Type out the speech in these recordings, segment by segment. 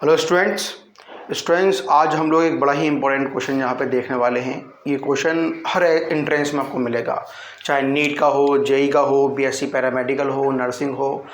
Hello students, आज हम लोग एक बड़ा ही इंपॉर्टेंट क्वेश्चन यहाँ पे देखने वाले हैं। ये क्वेश्चन हर एंट्रेंस में आपको मिलेगा, चाहे नीट का हो, जेई का हो, बीएससी पैरामेडिकल हो, नर्सिंग हो,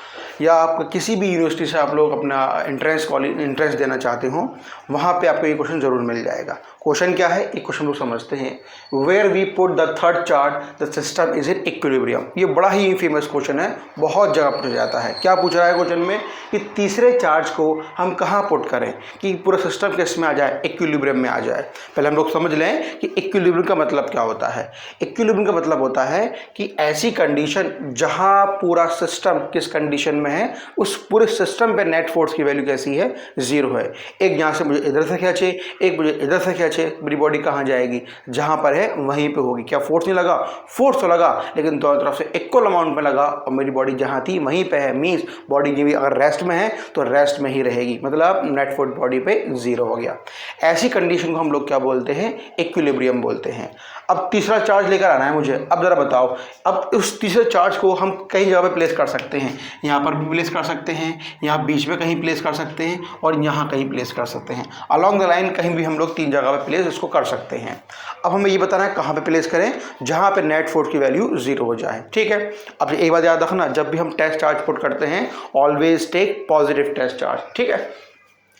या आप किसी भी यूनिवर्सिटी से आप लोग अपना एंट्रेंस देना चाहते हो, वहाँ पे आपको ये क्वेश्चन ज़रूर मिल जाएगा। क्वेश्चन क्या है, एक क्वेश्चन लोग समझते हैं। Where we put the third charge the system is in equilibrium. ये बड़ा ही फेमस क्वेश्चन है, बहुत जगह पूछा जाता है। क्या पूछ रहा है क्वेश्चन में कि तीसरे चार्ज को हम कहाँ पुट करें कि पूरा सिस्टम किस में आ जाए, इक्विलिब्रियम में आ जाए। पहले हम लोग समझ लें कि इक्विलिब्रियम का मतलब क्या होता है। इक्विलिब्रियम का मतलब होता है कि ऐसी कंडीशन जहां पूरा सिस्टम किस कंडीशन में है, उस पूरे सिस्टम पे नेट फोर्स की वैल्यू कैसी है, जीरो है। एक यहाँ से मुझे इधर से खींचे, एक मुझे इधर से खींचे, मेरी बॉडी कहाँ जाएगी, जहां पर है वहीं पे होगी। क्या फोर्स नहीं लगा? फोर्स तो लगा, लेकिन दोनों तरफ से इक्वल अमाउंट में लगा और मेरी बॉडी जहां थी वहीं पे है। मीन्स बॉडी की भी अगर रेस्ट में है तो रेस्ट में ही रहेगी, मतलब नेट फोर्स बॉडी पे जीरो हो गया। ऐसी कंडीशन को हम लोग क्या बोलते हैं, इक्विलिब्रियम बोलते हैं। अब तीसरा चार्ज लेकर आना है मुझे। अब जरा बताओ, अब उस तीसरे चार्ज को हम कई जगह पे प्लेस कर सकते हैं। यहाँ पर भी प्लेस कर सकते हैं, यहाँ बीच में कहीं प्लेस कर सकते हैं, और यहाँ कहीं प्लेस कर सकते हैं। अलॉन्ग द लाइन कहीं भी हम लोग तीन जगह पे प्लेस इसको कर सकते हैं। अब हमें ये बताना है कहाँ पे प्लेस करें, जहाँ पे नेट फोर्स की वैल्यू जीरो हो जाए। ठीक है, अब एक बात याद रखना, जब भी हम टेस्ट चार्ज पुट करते हैं always take positive test charge. ठीक है,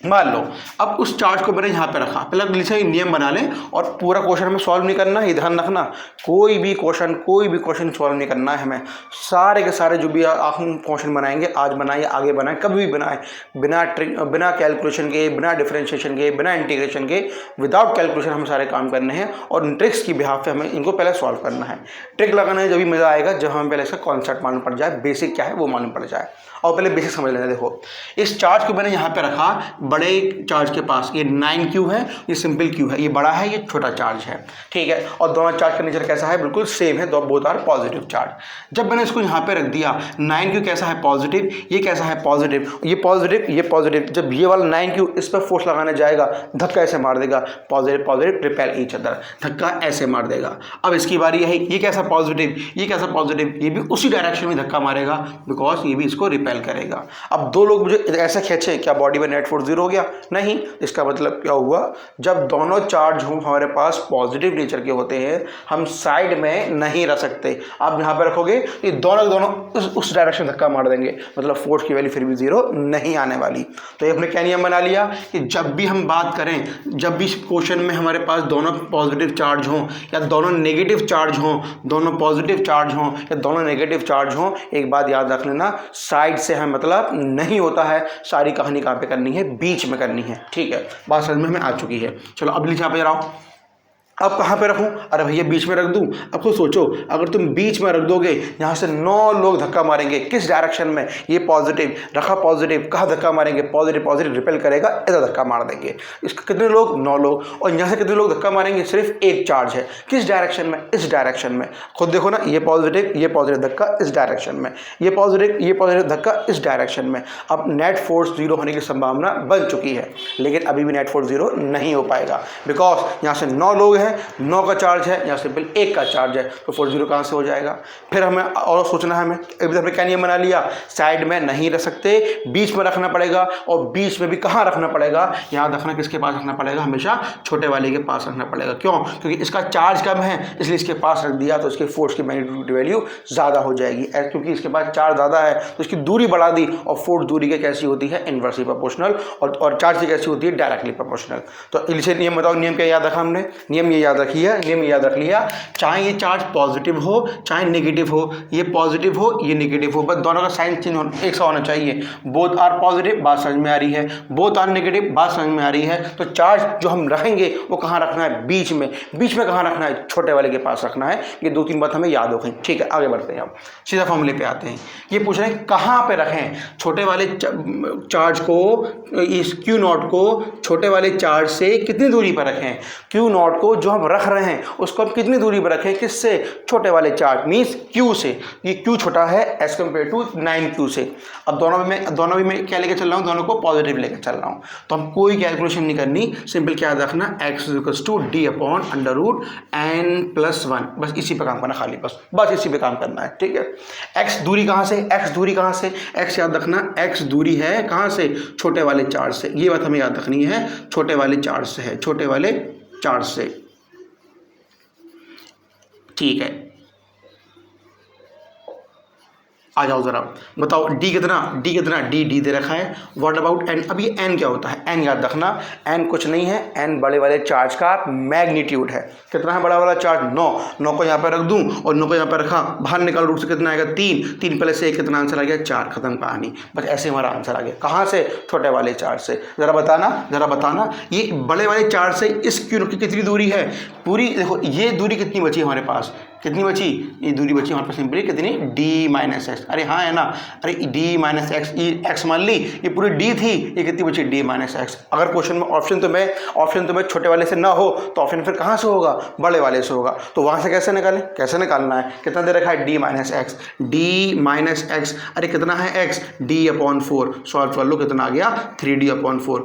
मान लो अब उस चार्ज को मैंने यहाँ पे रखा। पहले जैसे नियम बना लें, और पूरा क्वेश्चन हमें सॉल्व नहीं करना है, ये ध्यान रखना। कोई भी क्वेश्चन सॉल्व नहीं करना है हमें। सारे के सारे जो भी आप क्वेश्चन बनाएंगे, आज बनाए या आगे बनाए, कभी भी बनाए, बिना कैलकुलेशन के, बिना डिफरेंशिएशन के, बिना इंटीग्रेशन के, विदाउट कैलकुलेशन हम सारे काम करने हैं। और इन ट्रिक्स की बिहाफ पे हमें इनको पहले सॉल्व करना है। ट्रिक लगाना है जब भी मज़ा आएगा, जब हमें पहले इसका कॉन्सेप्ट मालूम पड़ जाए, बेसिक क्या है वो मालूम पड़ जाए। और पहले बेसिक समझ लेना। देखो, इस चार्ज को मैंने यहाँ पे रखा बड़े चार्ज के पास। ये 9Q है, ये सिंपल Q है, ये बड़ा है, ये छोटा चार्ज है। ठीक है, और दोनों चार्ज का नेचर कैसा है, बिल्कुल सेम है, बोथ आर पॉजिटिव चार्ज। जब मैंने इसको यहाँ पे रख दिया, 9Q कैसा है, पॉजिटिव, ये कैसा है, पॉजिटिव, ये पॉजिटिव, ये पॉजिटिव। जब ये वाला 9Q इस पर फोर्स लगाने जाएगा, धक्का ऐसे मार देगा, positive positive repel each other, धक्का ऐसे मार देगा। अब इसकी बारी है, ये कैसा पॉजिटिव, ये कैसा पॉजिटिव, ये भी उसी डायरेक्शन में धक्का मारेगा, बिकॉज ये भी इसको रिपेल करेगा। अब दो लोग मुझे ऐसा खींचे, क्या बॉडी में नेट फोर्स जीरो हो गया? नहीं। इसका मतलब क्या हुआ, जब दोनों चार्ज हो हमारे पास पॉजिटिव नेचर के होते हैं, हम साइड में नहीं रख सकते। आप यहाँ पे रखोगे, ये दोनों उस डायरेक्शन धक्का मार देंगे, मतलब फोर्स की वैल्यू फिर भी जीरो नहीं आने वाली। तो ये हमने क्या नियम बना लिया कि जब भी हम बात करें, जब भी क्वेश्चन में हमारे पास दोनों पॉजिटिव चार्ज हों या दोनों नेगेटिव चार्ज हों, दोनों पॉजिटिव चार्ज हों या दोनों नेगेटिव चार्ज हों, एक बात याद रख लेना, साइड से हमें मतलब नहीं होता है। सारी कहानी कहाँ पे करनी है, बीच में करनी है। ठीक है, बात समझ में हमें आ चुकी है। चलो अब यहाँ पे आओ। अब कहाँ पे रखूँ? अरे भैया बीच में रख दूँ। अब खुद सोचो, अगर तुम बीच में रख दोगे, यहाँ से 9 लोग धक्का मारेंगे, किस डायरेक्शन में? ये पॉजिटिव रखा, पॉजिटिव, कहाँ धक्का मारेंगे, पॉजिटिव पॉजिटिव रिपेल करेगा, इधर धक्का मार देंगे। इसका कितने लोग? 9 लोग। और यहाँ से कितने लोग धक्का मारेंगे? सिर्फ एक चार्ज है, किस डायरेक्शन में? इस डायरेक्शन में। खुद देखो ना, ये पॉजिटिव धक्का इस डायरेक्शन में, ये पॉजिटिव धक्का इस डायरेक्शन में। अब नेट फोर्स जीरो होने की संभावना बन चुकी है, लेकिन अभी भी नेट फोर्स जीरो नहीं हो पाएगा, बिकॉज यहाँ से 9 लोग हैं, 9 का चार्ज है, यहाँ सिंपल 1 का चार्ज है, तो फोर्स जीरो कहाँ से हो जाएगा? फिर हमें और सोचना है, हमें अभी हमने क्या नियम बना लिया, साइड में नहीं रख सकते, बीच में रखना पड़ेगा। और बीच में भी कहाँ रखना पड़ेगा? याद रखना, किसके पास रखना पड़ेगा? हमेशा छोटे वाले के पास रखना पड़ेगा। क्यों? क्योंकि इसका चार्ज कम है, इसलिए इसके पास रख दिया, तो इसके फोर्स की मैग्नीट्यूड वैल्यू ज़्यादा हो जाएगी। क्योंकि इसके पास चार्ज ज़्यादा है तो इसकी दूरी बढ़ा दी, और फोर्स दूरी के कैसी होती है, इनवर्सली प्रोपोर्शनल, और चार्ज की कैसी होती है, डायरेक्टली प्रोपोर्शनल। तो इसे नियम बताओ, नियम क्या याद रखा हमने? नियम ये याद रखिए, नियम याद रख लिया, चाहे ये चार्ज पॉजिटिव हो चाहे नेगेटिव हो, ये पॉजिटिव हो ये नेगेटिव हो, बस दोनों का साइन चेंज एक सा होना चाहिए। बोथ आर पॉजिटिव, बात समझ में आ रही है, बोथ आर नेगेटिव, बात समझ में आ रही है। तो चार्ज जो हम रखेंगे वो कहाँ रखना है? बीच में। बीच में कहाँ रखना है? छोटे वाले के पास रखना है। ये 2-3 बात हमें याद हो गई। ठीक है, आगे बढ़ते हैं। अब सीधा फॉर्मूले पे आते हैं। ये पूछ रहे हैं कहाँ पे रखें छोटे वाले चार्ज को, इस Q0 को छोटे वाले चार्ज से कितनी दूरी पर रखें? Q0 को जो जो हम रख रहे हैं उसको हम कितनी दूरी पर रखें, किससे, छोटे वाले चार्ज मीन्स Q से। ये Q छोटा है एज कम्पेयर टू 9Q से। अब दोनों में मैं क्या लेकर चल रहा हूँ, दोनों को पॉजिटिव लेकर चल रहा हूँ। तो हम कोई कैलकुलेशन नहीं करनी, सिंपल क्या याद रखना, x = d/√n+1, बस इसी पे काम करना, खाली बस इसी पे काम करना है, ठीक है। x दूरी कहाँ से, x याद रखना, x दूरी है कहाँ से, छोटे वाले चार्ज से। ये बात हमें याद रखनी है, छोटे वाले चार्ज से है, छोटे वाले चार्ज से, ठीक है। आ जाओ जरा बताओ d कितना, d दे रखा है। व्हाट अबाउट n, अब ये n क्या होता है, n याद रखना, n कुछ नहीं है, n बड़े वाले चार्ज का मैग्नीट्यूड है। कितना है बड़ा वाला चार्ज, 9 को यहाँ पर रख दूं और 9 को यहाँ पर रखा, बाहर निकाल रूट से कितना आएगा, 3 प्लस 1 कितना आंसर आ गया, 4, खत्म कहानी। बस ऐसे हमारा आंसर आ गया, कहाँ से, छोटे वाले चार्ज से। जरा बताना ये बड़े वाले चार्ज से इस क्यू की कितनी दूरी है, पूरी देखो ये दूरी कितनी बची हमारे पास, कितनी बची, ये दूरी बची हमारे पास सिंपली कितनी, d-x। अरे हाँ है ना, अरे d-x, ये x मान ली, ये पूरी d थी, ये कितनी बची, d-x। अगर क्वेश्चन में ऑप्शन तो मैं छोटे वाले से ना हो तो ऑप्शन फिर कहाँ से होगा, बड़े वाले से होगा। तो वहाँ से कैसे निकालना है, कितना दे रखा है, d-x। अरे कितना है x, d/4, सॉल्व कर लो, कितना आ गया, 3d/4।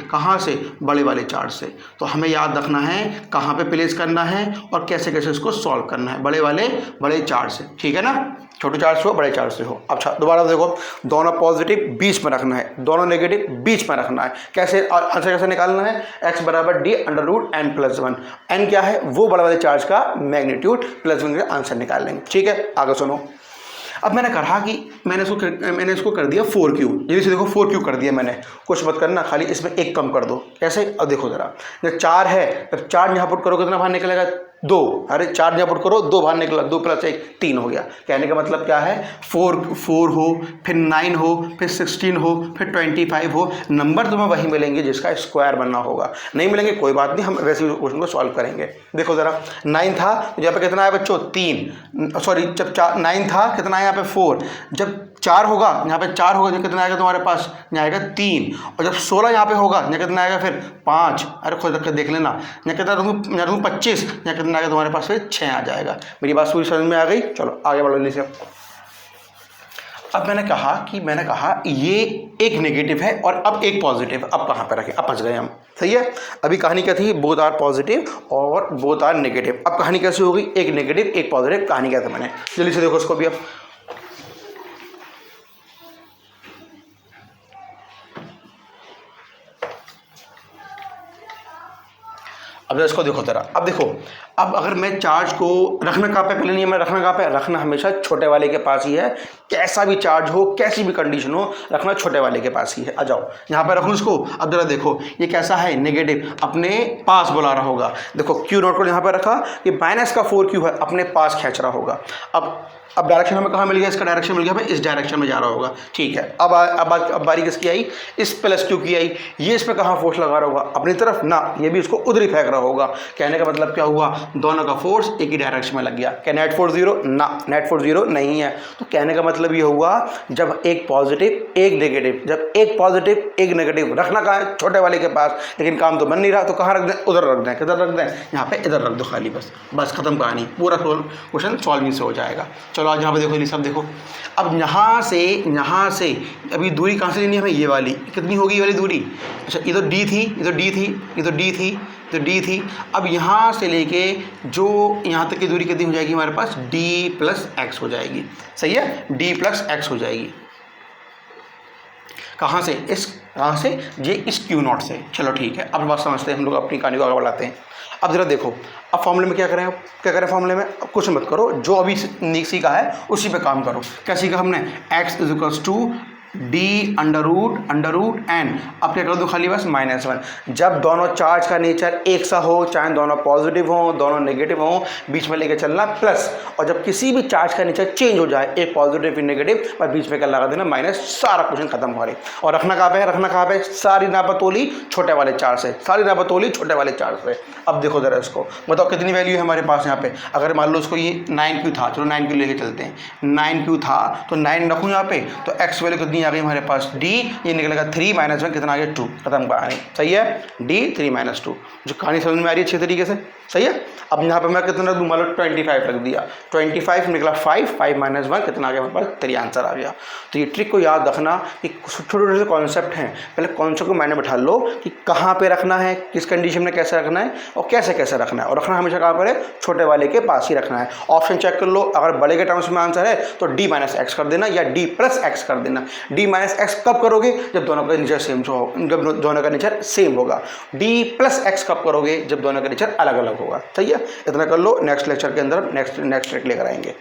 कहाँ से, बड़े वाले चार्ज से। तो हमें याद रखना है कहाँ पे प्लेस करना है और कैसे इसको सॉल्व करना है, बड़े चार्ज से, ठीक है ना। छोटे चार्ज से हो, बड़े चार्ज से हो। अच्छा दोबारा देखो, दोनों पॉजिटिव बीच में रखना है, दोनों नेगेटिव बीच में रखना है। कैसे, आंसर कैसे निकालना है, x = d/√n+1। n क्या है, वो बड़े वाले चार्ज का मैग्नीट्यूड, +1 का आंसर निकाल लेंगे, ठीक है। आगे सुनो, अब मैंने कहा कि मैंने इसको कर दिया 4Q, जल्दी से देखो 4Q कर दिया मैंने, कुछ मत करना, खाली इसमें एक कम कर दो। कैसे, अब देखो जरा, जब 4 है, जब 4 यहाँ पुट करो कितना बाहर निकलेगा, 2। अरे 4 यहाँ पुट करो, 2 बाहर निकला, 2 + 1 3 हो गया। कहने का मतलब क्या है, 4 हो, फिर 9 हो, फिर 16 हो, फिर 25 हो, नंबर तुम्हें वही मिलेंगे जिसका स्क्वायर बनना होगा। नहीं मिलेंगे कोई बात नहीं, हम वैसे ही क्वेश्चन को सॉल्व करेंगे। देखो जरा, 9 था तो यहाँ पे कितना आया बच्चों, 3, सॉरी जब 9 था कितना आया यहाँ पे 4, जब 4 होगा यहाँ पे 4 होगा, कितना आएगा तुम्हारे पास, यहाँ आएगा 3, और जब 16 यहाँ पे होगा यहाँ कितना आएगा फिर 5। अरे खुद रख के देख लेना, यहाँ कितना दूँ 25, यहाँ कितना आएगा तुम्हारे पास फिर 6 आ जाएगा। मेरी बात पूरी समझ में आ गई, चलो आगे बढ़ो जल्दी से। अब मैंने कहा ये एक नेगेटिव है और अब एक पॉजिटिव, अब कहाँ पे रखें, अब फंस गए हम, सही है। अभी कहानी क्या थी, बोथ आर पॉजिटिव और बोथ आर नेगेटिव। अब कहानी कैसे होगी, एक नेगेटिव एक पॉजिटिव, कहानी क्या था मैंने, जल्दी से देखो इसको भी। अब इसको देखो जरा, अब देखो, अब अगर मैं चार्ज को रखना कहाँ पे, पहले नहीं मैं रखना कहाँ पे, रखना हमेशा छोटे वाले के पास ही है। कैसा भी चार्ज हो, कैसी भी कंडीशन हो, रखना छोटे वाले के पास ही है। आ जाओ यहाँ पे रखूँ इसको। अब जरा देखो ये कैसा है, नेगेटिव, अपने पास बुला रहा होगा। देखो Q0 को यहाँ पे रखा, ये -4Q है, अपने पास खींच रहा होगा। अब डायरेक्शन हमें कहाँ मिल गया, इसका डायरेक्शन मिल गया भाई, इस डायरेक्शन में जा रहा होगा, ठीक है। अब बारी किसकी आई, इस +Q की आई, ये इस पर कहाँ फोर्स लगा रहा होगा, अपनी तरफ ना, ये भी उसको उधर ही फेंक रहा होगा। कहने का मतलब क्या हुआ, दोनों का फोर्स एक ही डायरेक्शन में लग गया। क्या नेट फोर्स 0, ना नेट फोर्स 0 नहीं है। तो कहने का मतलब ये हुआ, जब एक पॉजिटिव एक नेगेटिव, जब एक पॉजिटिव एक नेगेटिव, रखना कहाँ है, छोटे वाले के पास, लेकिन काम तो बन नहीं रहा, तो कहाँ रख दें, उधर रख दें। किधर रख दें, यहाँ पे इधर रख दो खाली, बस खत्म कहानी, पूरा क्वेश्चन सॉल्व से हो जाएगा। चलो आज यहाँ पे देखो, ये सब देखो। अब यहाँ से अभी दूरी कहाँ से लेनी है हमें, ये वाली कितनी होगी, ये वाली दूरी। अच्छा ये तो D थी, ये तो D थी। अब यहाँ से लेके जो यहाँ तक की दूरी कितनी हो जाएगी हमारे पास, D+x हो जाएगी, सही है, D+x हो जाएगी। कहाँ से, ये इस Q0 से। चलो ठीक है, अब बात समझते हैं, हम लोग अपनी कहानी को आगे बढ़ाते हैं। अब जरा देखो, अब फॉर्मूले में क्या करें फॉर्मूले में, अब कुछ मत करो, जो अभी सीखा है उसी पे काम करो। क्या सीखा हमने, x = d/√n। अब क्या कर दो, खाली बस -1। जब दोनों चार्ज का नेचर एक सा हो, चाहे दोनों पॉजिटिव हो दोनों नेगेटिव हो, बीच में लेके चलना प्लस, और जब किसी भी चार्ज का नेचर चेंज हो जाए, एक पॉजिटिव एक नेगेटिव, और बीच में क्या लगा देना माइनस, सारा क्वेश्चन खत्म हो रही। और रखना कहाँ पे, सारी नापतोली छोटे वाले चार्ज से, अब देखो जरा इसको बताओ कितनी वैल्यू है हमारे पास यहाँ पे। अगर मान लो उसको ये 9Q था, चलो 9Q लेके चलते हैं, 9Q था तो 9 रखूँ यहाँ पे, तो x वैल्यू कितनी आ गई हमारे पास डी, ये निकलेगा 3 - 1 कितना आ गया 2, खत्म कहानी। सही है, डी 3 - 2। जो कहानी समझ में आ रही है अच्छे तरीके से, सही है। अब यहाँ पे मैं कितना रख दूँ, मान लो 25 रख दिया, 25 निकला 5 - 1 कितना आ गया हमारे पास 3 आंसर आ गया। तो ये ट्रिक को याद रखना कि छोटे छोटे से कॉन्सेप्ट हैं, पहले कॉन्सेप्ट को मैंने बैठा लो कि कहाँ पे रखना है, किस कंडीशन में कैसे रखना है और कैसे कैसे रखना है। और रखना हमेशा कहाँ पर है, छोटे वाले के पास ही रखना है। ऑप्शन चेक कर लो, अगर बड़े के टर्म्स में आंसर है तो d - x कर देना या d + x कर देना। d - x कब करोगे, जब दोनों का नेचर सेम हो, जब दोनों का नेचर सेम होगा। d + x कब करोगे, जब दोनों का नेचर अलग अलग होगा। सही है, इतना कर लो। नेक्स्ट लेक्चर के अंदर नेक्स्ट ट्रिक लेकर आएंगे।